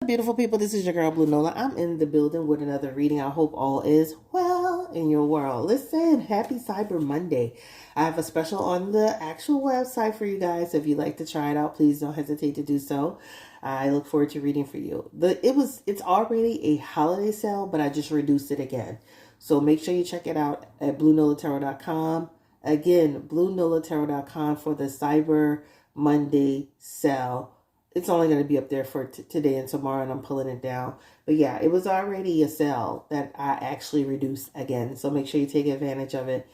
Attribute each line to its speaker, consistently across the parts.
Speaker 1: beautiful people? This is your girl, Blue Nola. I'm in the building with another reading. I hope all is well in your world. Listen, happy Cyber Monday. I have a special on the actual website for you guys. If you'd like to try it out, please don't hesitate to do so. I look forward to reading for you. It's already a holiday sale, but I just reduced it again. So make sure you check it out at BlueNolaTarot.com. Again, BlueNolaTarot.com for the Cyber Monday sale. It's only going to be up there for today and tomorrow, and I'm pulling it down. But yeah, it was already a sale that I actually reduced again. So make sure you take advantage of it.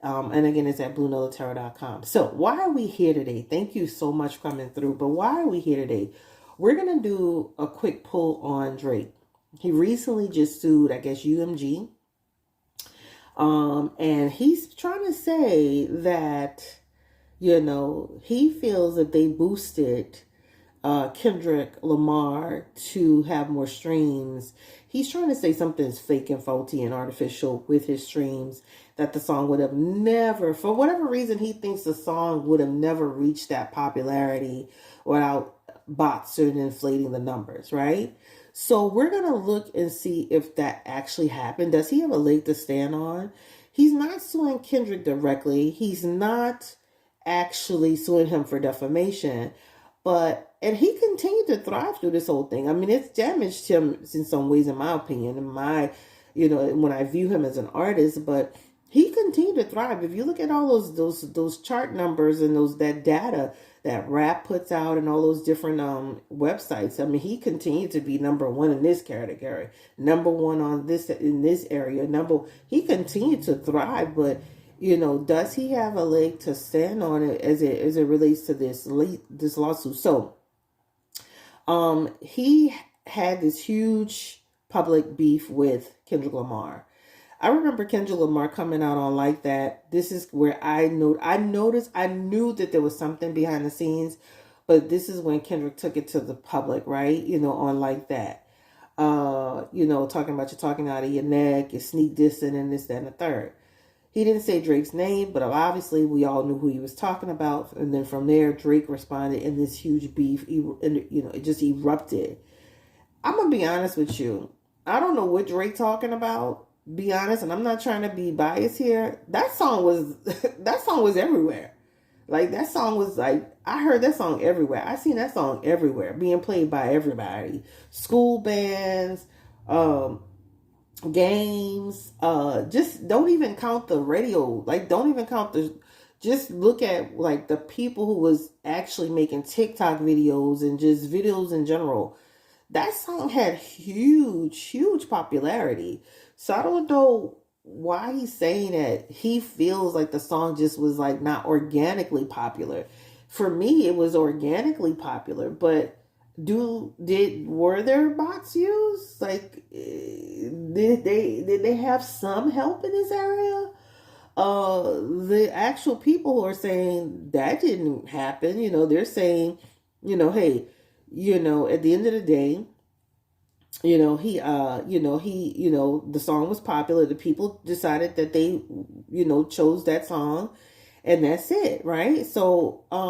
Speaker 1: And again, it's at BlueNolaTarot.com. So why are we here today? Thank you so much for coming through. But why are we here today? We're going to do a quick pull on Drake. He recently just sued, I guess, UMG. And he's trying to say that, he feels that they boosted Kendrick Lamar to have more streams. He's trying to say something's fake and faulty and artificial with his streams, that the song would have never, for whatever reason, he thinks the song would have never reached that popularity without bots and inflating the numbers, right? So we're going to look and see if that actually happened. Does he have a leg to stand on? He's not suing Kendrick directly. He's not actually suing him for defamation. And he continued to thrive through this whole thing. I mean, it's damaged him in some ways, in my opinion, when I view him as an artist, but he continued to thrive. If you look at all those chart numbers and that data that Rap puts out and all those different websites, I mean, he continued to be number one in this category, number one in this area. He continued to thrive, but does he have a leg to stand on it as it relates to this lawsuit? So, he had this huge public beef with Kendrick Lamar. I remember Kendrick Lamar coming out on Like That. This is where I knew that there was something behind the scenes, but this is when Kendrick took it to the public, right? On Like That. Talking about you talking out of your neck, you sneak dissing and this, that, and the third. He didn't say Drake's name, but obviously we all knew who he was talking about. And then from there, Drake responded in this huge beef. It just erupted. I'm going to be honest with you. I don't know what Drake talking about, be honest, and I'm not trying to be biased here. That song was everywhere. Like, that song was like, I heard that song everywhere. I seen that song everywhere, being played by everybody. School bands, games, just don't even count the radio, don't even count just look at the people who was actually making TikTok videos and just videos in general. That song had huge popularity. So I don't know why he's saying that he feels like the song just was not organically popular. For me, it was organically popular, but were there bots used? Did they have some help in this area? The actual people who are saying that didn't happen, they're saying, hey, at the end of the day, the song was popular. The people decided that they, chose that song, and that's it, right? So, I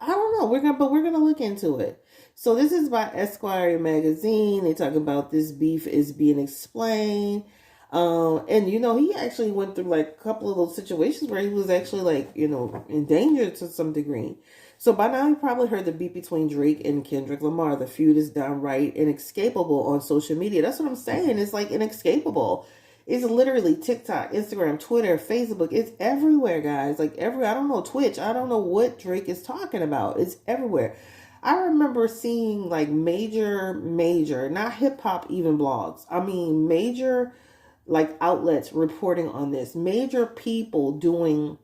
Speaker 1: don't know. We're gonna look into it. So this is by Esquire magazine. They talk about this beef is being explained. And he actually went through a couple of those situations where he was actually in danger to some degree. So by now you probably heard the beef between Drake and Kendrick Lamar. The feud is downright inescapable on social media. That's what I'm saying. It's inescapable. It's literally TikTok, Instagram, Twitter, Facebook. It's everywhere, guys. I don't know, Twitch. I don't know what Drake is talking about. It's everywhere. I remember seeing major, not hip hop even blogs. I mean, major outlets reporting on this. Major people doing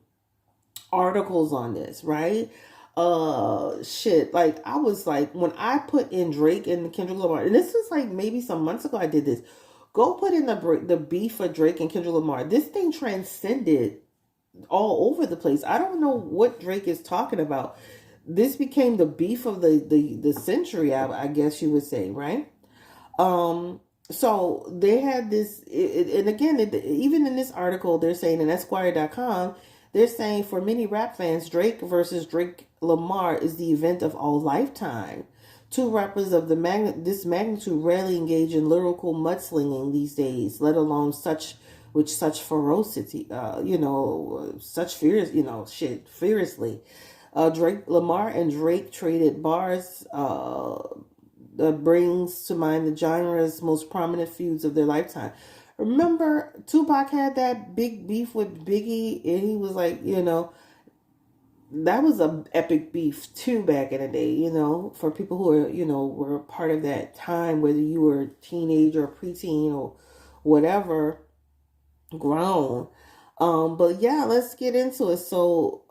Speaker 1: articles on this, right? I was when I put in Drake and Kendrick Lamar, and this was maybe some months ago I did this. Go put in the beef for Drake and Kendrick Lamar. This thing transcended all over the place. I don't know what Drake is talking about. This became the beef of the century, I guess you would say, right? So they had this, and again, even in this article, they're saying in Esquire.com, they're saying for many rap fans, Drake versus Drake Lamar is the event of all lifetime. Two rappers of this magnitude rarely engage in lyrical mudslinging these days, let alone such ferocity. Such fierce. Fiercely. Lamar and Drake traded bars. That brings to mind the genre's most prominent feuds of their lifetime. Remember, Tupac had that big beef with Biggie, and he was like, that was a epic beef too back in the day, for people who are, were part of that time, whether you were a teenager or preteen or whatever, grown. But yeah, let's get into it. So,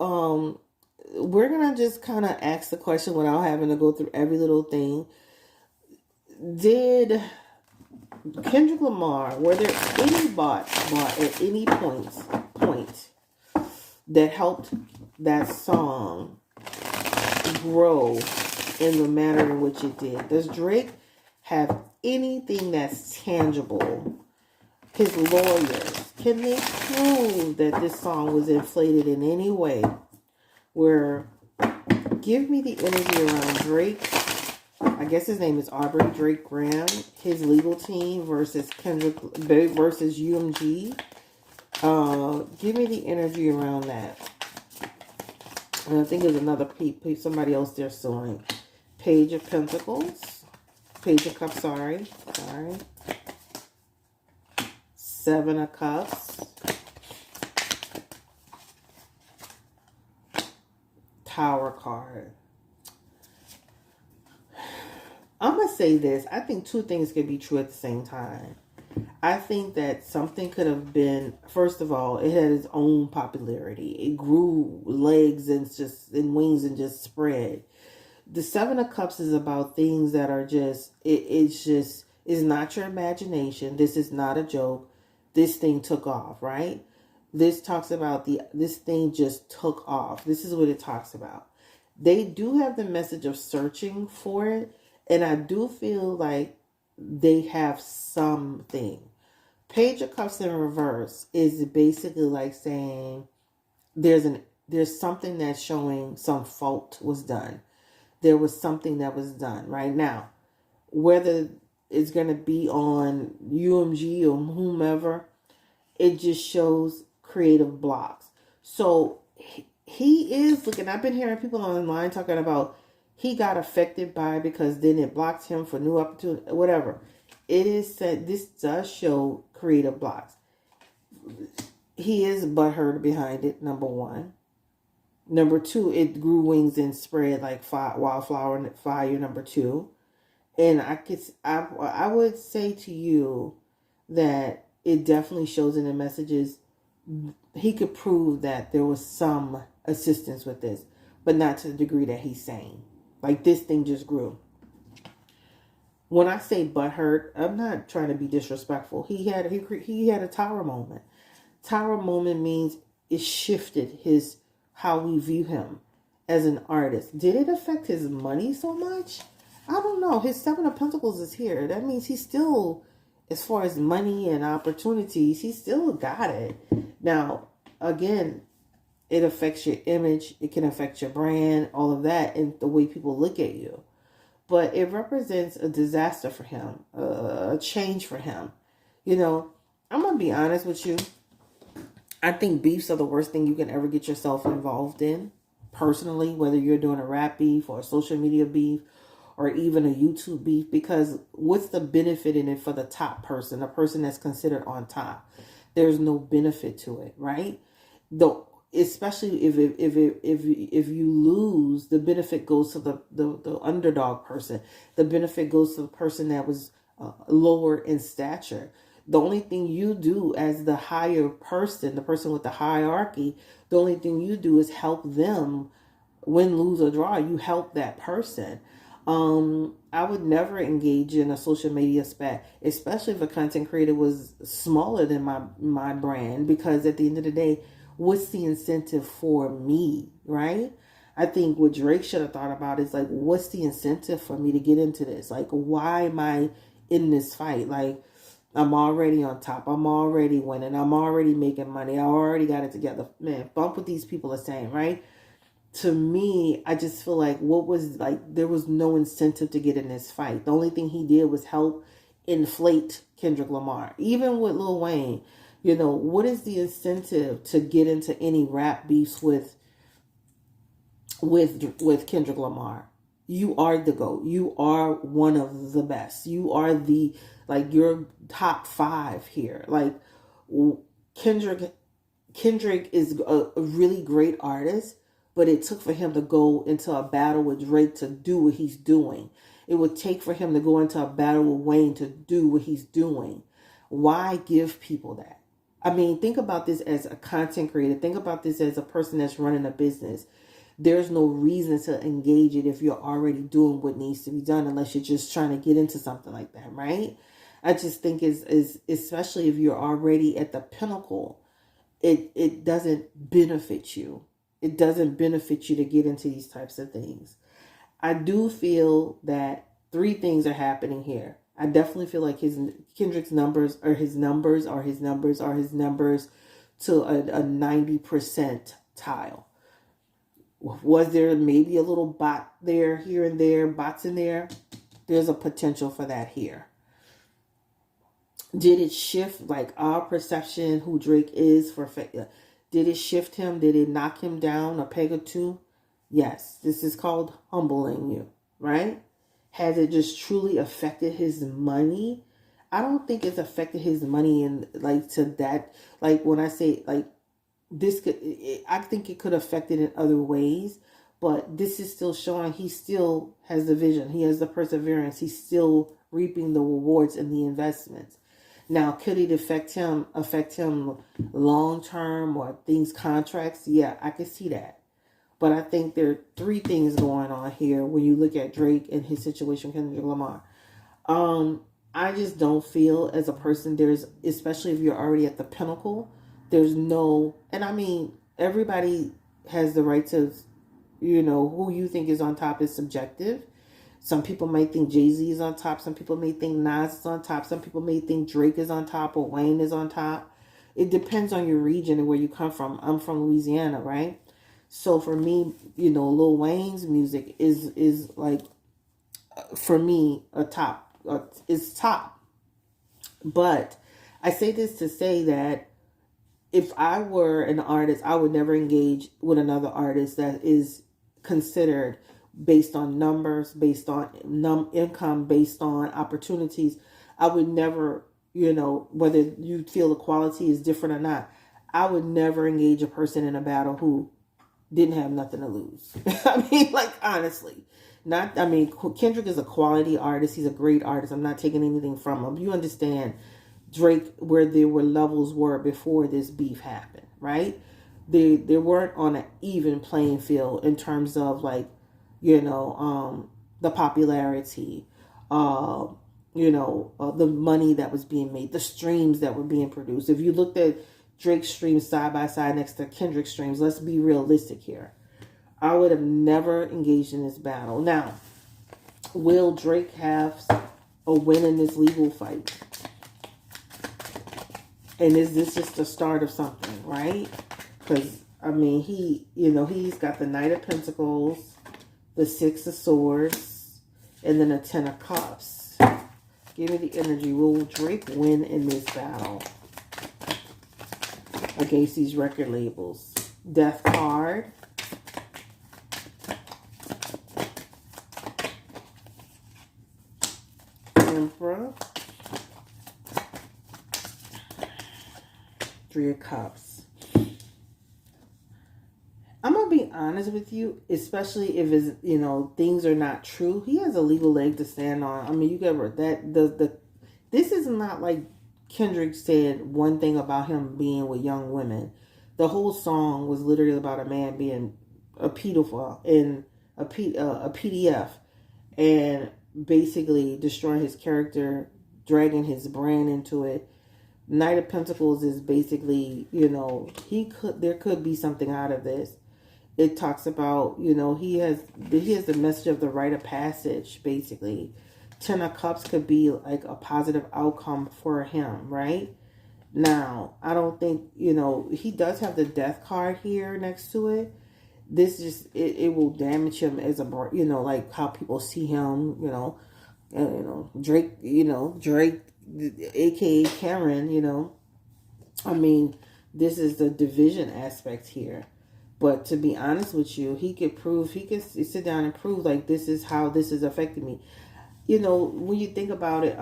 Speaker 1: we're going to just kind of ask the question without having to go through every little thing. Did Kendrick Lamar, were there any bought at any point that helped that song grow in the manner in which it did? Does Drake have anything that's tangible? His lawyers, can they prove that this song was inflated in any way? Where, give me the energy around Drake. I guess his name is Aubrey Drake Graham. His legal team versus Kendrick versus UMG. Give me the energy around that. And I think there's another somebody else there suing. Page of Pentacles. Page of Cups, sorry. Seven of Cups. Tower card. I'm going to say this. I think two things could be true at the same time. I think that something could have been, first of all, it had its own popularity. It grew legs and wings and just spread. The Seven of Cups is about things that are just, it's not your imagination. This is not a joke. This thing took off, right? This talks about this thing just took off. This is what it talks about. They do have the message of searching for it. And I do feel like they have something. Page of Cups in reverse is basically like saying there's something that's showing some fault was done. There was something that was done right now. Whether it's going to be on UMG or whomever, it just shows creative blocks. So he is looking, I've been hearing people online talking about he got affected by it because then it blocked him for new opportunity, whatever. It is said this does show creative blocks. He is butthurt behind it, number one. Number two, it grew wings and spread like wildflower and fire, number two. And I would say to you that it definitely shows in the messages. He could prove that there was some assistance with this, but not to the degree that he's saying. Like, this thing just grew. When I say butthurt, I'm not trying to be disrespectful. He had a tower moment. Tower moment means it shifted how we view him as an artist. Did it affect his money so much? I don't know. His Seven of Pentacles is here. That means he's still, as far as money and opportunities, he still got it. Now, again, it affects your image. It can affect your brand, all of that, and the way people look at you. But it represents a disaster for him, a change for him. I'm going to be honest with you. I think beefs are the worst thing you can ever get yourself involved in, personally, whether you're doing a rap beef or a social media beef or even a YouTube beef, because what's the benefit in it for the top person, the person that's considered on top? There's no benefit to it, right? Especially if you lose, the benefit goes to the underdog person. The benefit goes to the person that was lower in stature. The only thing you do as the higher person, the person with the hierarchy, the only thing you do is help them win, lose, or draw. You help that person. I would never engage in a social media spat, especially if a content creator was smaller than my brand, because at the end of the day, what's the incentive for me, right? I think what Drake should have thought about is like, what's the incentive for me to get into this? Like, why am I in this fight? Like, I'm already on top. I'm already winning. I'm already making money. I already got it together. Man, bump what these people are saying, right? to me, I just feel like what was like, there was no incentive to get in this fight. The only thing he did was help inflate Kendrick Lamar. Even with Lil Wayne, what is the incentive to get into any rap beefs with Kendrick Lamar? You are the GOAT. You are one of the best. You are you're top 5 here. Like, Kendrick is a really great artist, but it took for him to go into a battle with Drake to do what he's doing. It would take for him to go into a battle with Wayne to do what he's doing. Why give people that? I mean, think about this as a content creator. Think about this as a person that's running a business. There's no reason to engage it if you're already doing what needs to be done, unless you're just trying to get into something like that, right? I just think is especially if you're already at the pinnacle, it doesn't benefit you. It doesn't benefit you to get into these types of things. I do feel that 3 things are happening here. I definitely feel like Kendrick's numbers are his numbers to a 90% tile. Was there maybe a little bot there, here and there, bots in there? There's a potential for that here. Did it shift like our perception who Drake is did it shift him? Did it knock him down a peg or 2? Yes. This is called humbling you, right? Has it just truly affected his money? I don't think it's affected his money in to that, when I say this I think it could affect it in other ways, but this is still showing he still has the vision. He has the perseverance. He's still reaping the rewards and the investments. Now, could it affect him long term or contracts? Yeah, I could see that. But I think there are 3 things going on here when you look at Drake and his situation with Kendrick Lamar. I just don't feel as a person especially if you're already at the pinnacle, and I mean, everybody has the right to, who you think is on top is subjective. Some people may think Jay-Z is on top. Some people may think Nas is on top. Some people may think Drake is on top or Wayne is on top. It depends on your region and where you come from. I'm from Louisiana, right? So for me, Lil Wayne's music is like, for me, is top. But I say this to say that if I were an artist, I would never engage with another artist that is considered based on numbers, based on income, based on opportunities. I would never, whether you feel the quality is different or not, I would never engage a person in a battle who didn't have nothing to lose. I mean, honestly. Kendrick is a quality artist. He's a great artist. I'm not taking anything from him. You understand Drake, where there were levels were before this beef happened, right? They weren't on an even playing field in terms of the popularity, the money that was being made, the streams that were being produced. If you looked at Drake's streams side by side next to Kendrick's streams, let's be realistic here. I would have never engaged in this battle. Now, will Drake have a win in this legal fight? And is this just the start of something, right? Because, he's got the Knight of Pentacles, the 6 of Swords, and then a 10 of Cups. Give me the energy. Will Drake win in this battle against these record labels? Death card. Emperor. 3 of Cups. I'm going to be honest with you, especially if it's, things are not true. He has a legal leg to stand on. I mean, you get that this is not like Kendrick said one thing about him being with young women. The whole song was literally about a man being a pedophile and a PDF and basically destroying his character, dragging his brand into it. Knight of Pentacles is basically, there could be something out of this. It talks about, he has the message of the rite of passage, basically. 10 of Cups could be like a positive outcome for him, right? Now, I don't think, he does have the death card here next to it. this just it will damage him as a, like how people see him, Drake, Drake, aka Karen, I mean, this is the division aspect here. But to be honest with you, he could sit down and prove, like, this is how this is affecting me. When you think about it,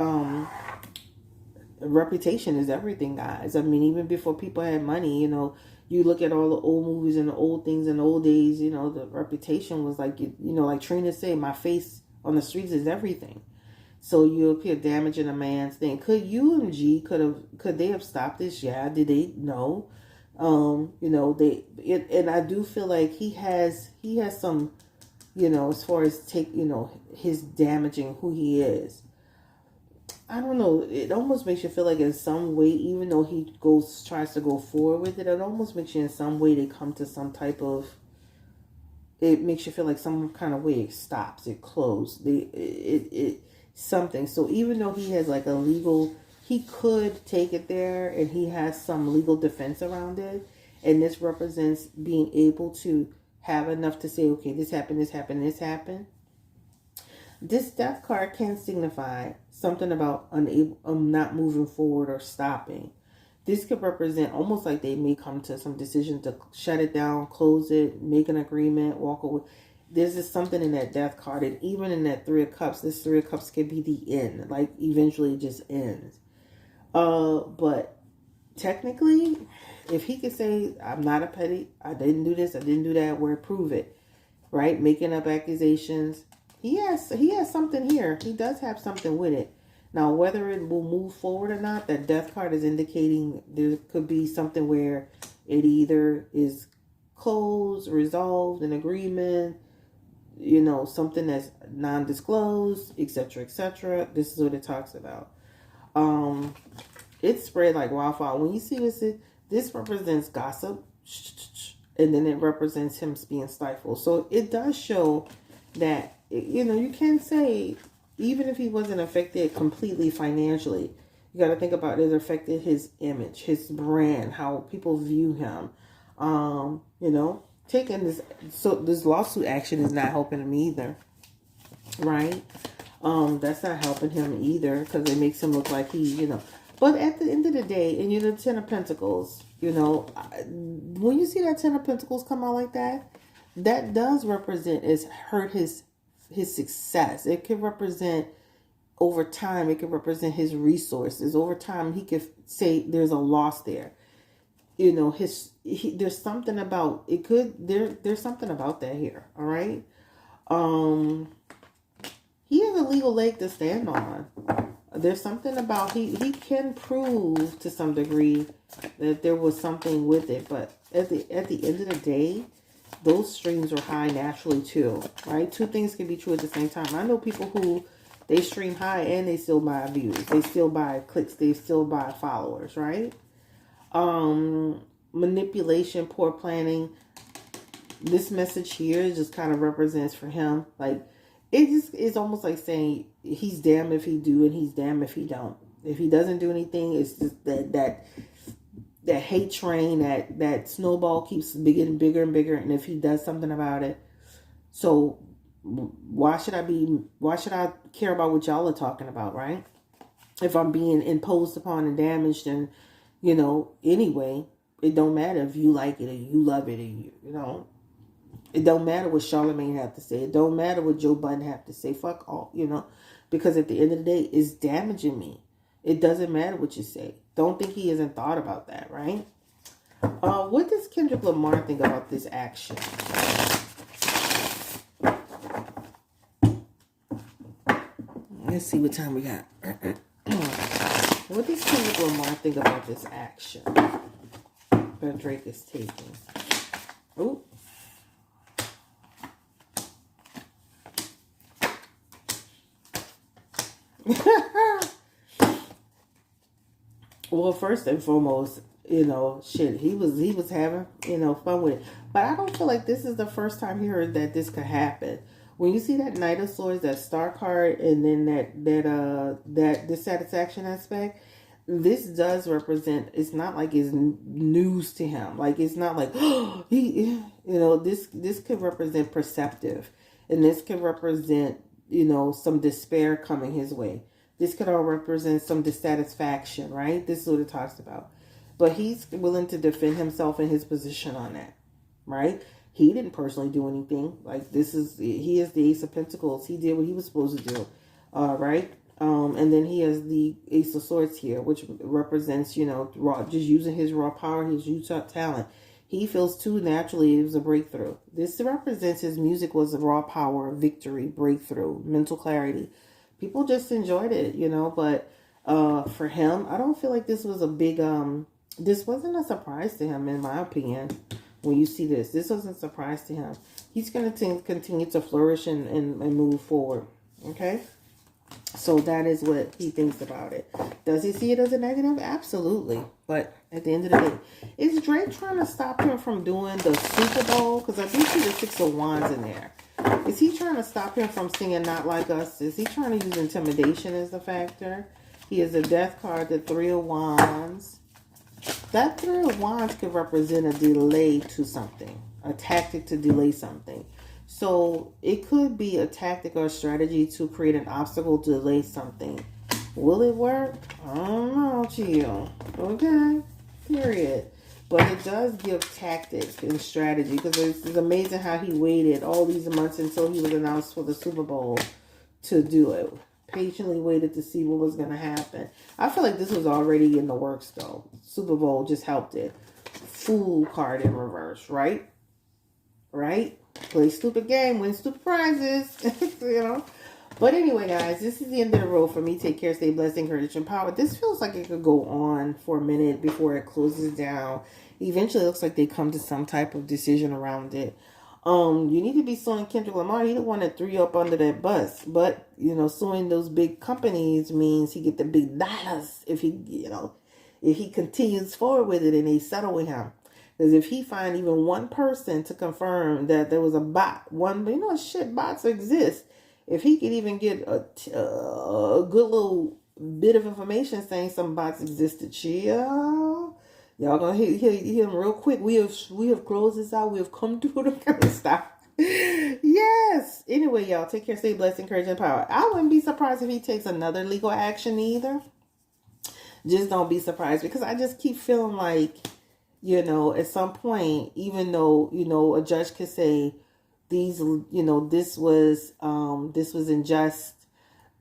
Speaker 1: reputation is everything, guys. I mean, even before people had money, you look at all the old movies and the old things in the old days, the reputation was like, like Trina said, my face on the streets is everything. So you appear damaging a man's thing. Could UMG could they have stopped this? Yeah. Did they? No. And I do feel like he has some, as far as his damaging who he is. I don't know. It almost makes you feel like in some way, even though he tries to go forward with it, it almost makes you in some way they come to some type of. It makes you feel like some kind of way it stops, it closed, something. So even though he has like a legal, he could take it there, and he has some legal defense around it, and this represents being able to have enough to say, okay, this happened, this happened, this happened. This death card can signify something about not moving forward or stopping. This could represent almost like they may come to some decision to shut it down, close it, make an agreement, walk away. There's just something in that death card, and even in that Three of Cups, this Three of Cups could be the end. Like, eventually it just ends. But technically, if he could say, I'm not a petty, I didn't do this, I didn't do that, where prove it, right? Making up accusations. He has something here. He does have something with it. Now, whether it will move forward or not, that death card is indicating there could be something where it either is closed, resolved, an agreement, something that's non-disclosed, etc., etc. This is what it talks about. It spread like wildfire. When you see this represents gossip, and then it represents him being stifled. So it does show that, you can say, even if he wasn't affected completely financially, you got to think about it affected his image, his brand, how people view him. Taking this lawsuit action is not helping him either, right? That's not helping him either, because it makes him look like he, But at the end of the day, and the Ten of Pentacles, when you see that Ten of Pentacles come out like that, that does represent hurt his success. It could represent over time. It could represent his resources. Over time, he could say there's a loss there. There's something about it. There's something about that here. All right. He has a legal leg to stand on. There's something about he can prove to some degree that there was something with it, but at the end of the day, those streams are high naturally too, right? Two things can be true at the same time. I know people who they stream high and they still buy views, they still buy clicks, they still buy followers, right? Manipulation, poor planning. This message here just kind of represents for him, like, it just is almost like saying he's damned if he do and he's damned if he don't. If he doesn't do anything, it's just that hate train, that snowball keeps getting bigger and bigger. And if he does something about it, so why should I care about what y'all are talking about, right? If I'm being imposed upon and damaged, and anyway, it don't matter if you like it or you love it, or it don't matter what Charlamagne have to say. It don't matter what Joe Budden have to say. Fuck all, because at the end of the day, it's damaging me. It doesn't matter what you say. Don't think he hasn't thought about that, right? What does Kendrick Lamar think about this action? Let's see what time we got. What does Kendrick Lamar think about this action that Drake is taking? Ooh. Well, first and foremost, he was having, fun with it. But I don't feel like this is the first time he heard that this could happen. When you see that Knight of Swords, that star card, and then that dissatisfaction aspect, this does represent, it's not like it's news to him. Like, it's not like, this could represent perceptive. And this could represent, some despair coming his way. This could all represent some dissatisfaction, right? This is what it talks about. But he's willing to defend himself in his position on that, right? He didn't personally do anything. Like, he is the Ace of Pentacles. He did what he was supposed to do, right? And then he has the Ace of Swords here, which represents, raw, just using his raw power, his Utah talent. He feels too naturally it was a breakthrough. This represents his music was a raw power, victory, breakthrough, mental clarity. People just enjoyed it, but for him, I don't feel like this was a big, this wasn't a surprise to him, in my opinion. When you see this wasn't a surprise to him. He's going to continue to flourish and move forward, okay? So that is what he thinks about it. Does he see it as a negative? Absolutely. But at the end of the day, is Drake trying to stop him from doing the Super Bowl? Because I do see the 6 of Wands in there. Is he trying to stop him from singing Not Like Us? Is he trying to use intimidation as a factor? He has a death card, the 3 of Wands. That 3 of Wands could represent a delay to something. A tactic to delay something. So it could be a tactic or a strategy to create an obstacle to delay something. Will it work? I don't know, chill. Okay, period. But it does give tactics and strategy, because it's amazing how he waited all these months until he was announced for the Super Bowl to do it. Patiently waited to see what was going to happen. I feel like this was already in the works, though. Super Bowl just helped it. Fool card in reverse, right? Right? Play stupid game, win stupid prizes, But anyway, guys, this is the end of the road for me. Take care, stay blessed, encourage, and empowered. This feels like it could go on for a minute before it closes down. Eventually, it looks like they come to some type of decision around it. You need to be suing Kendrick Lamar. He the one that threw you up under that bus. But, suing those big companies means he get the big dollars if he continues forward with it and they settle with him. Because if he find even one person to confirm that there was a bot, bots exist. If he could even get a good little bit of information saying some bots existed, y'all gonna hear him real quick. We have closed this out. We have come to the kind of stuff. Yes. Anyway, y'all, take care, stay blessed, encourage, and power. I wouldn't be surprised if he takes another legal action either. Just don't be surprised, because I just keep feeling like, at some point, even though, a judge could say this was unjust,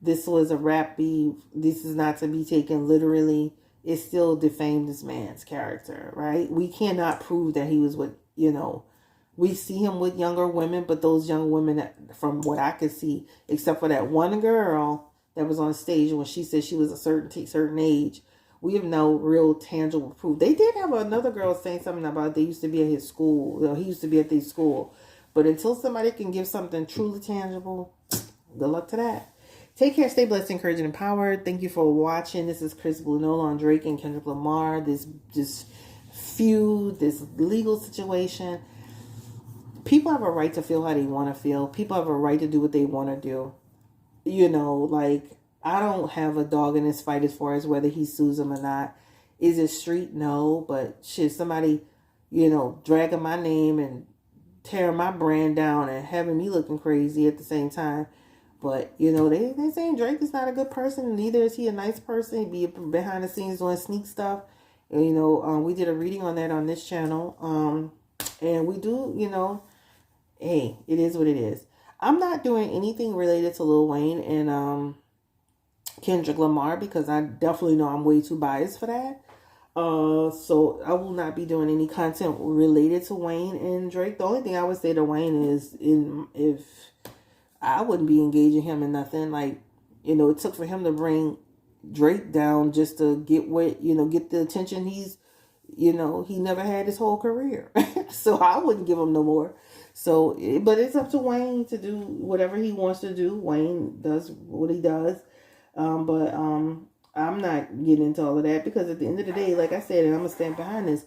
Speaker 1: this was a rap beef, this is not to be taken literally, it still defamed this man's character, right? We cannot prove that he was with, we see him with younger women, but those young women, from what I could see, except for that one girl that was on stage when she said she was a certain age, we have no real tangible proof. They did have another girl saying something about they used to be at his school. He used to be at their school. But until somebody can give something truly tangible, good luck to that. Take care, stay blessed, encouraged, and empowered. Thank you for watching. This is Chris Blue Nola on Drake and Kendrick Lamar. This feud, this legal situation. People have a right to feel how they want to feel. People have a right to do what they want to do. I don't have a dog in this fight as far as whether he sues him or not. Is it street? No. But shit, somebody, dragging my name and tearing my brand down and having me looking crazy at the same time. But, they saying Drake is not a good person. Neither is he a nice person. He'd be behind the scenes doing sneak stuff. And, we did a reading on that on this channel. And we do, hey, it is what it is. I'm not doing anything related to Lil Wayne and, Kendrick Lamar, because I definitely know I'm way too biased for that. So I will not be doing any content related to Wayne and Drake. The only thing I would say to Wayne is if I wouldn't be engaging him in nothing. Like, it took for him to bring Drake down just to get get the attention he never had his whole career. So I wouldn't give him no more. So, but it's up to Wayne to do whatever he wants to do. Wayne does what he does. But I'm not getting into all of that, because at the end of the day, like I said, and I'm going to stand behind this,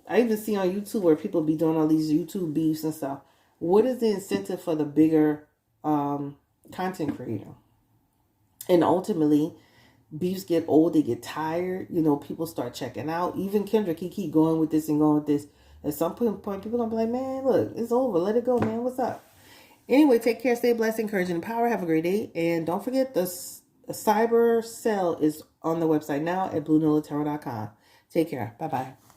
Speaker 1: I even see on YouTube where people be doing all these YouTube beefs and stuff. What is the incentive for the bigger content creator? And ultimately, beefs get old, they get tired. You know, people start checking out. Even Kendrick, he keep going with this and going with this. At some point, people gonna be like, man, look, it's over. Let it go, man. What's up? Anyway, take care, stay blessed, encourage, and empower. Have a great day. And don't forget, the cyber cell is on the website now at BlueNolaTarot.com. Take care. Bye-bye.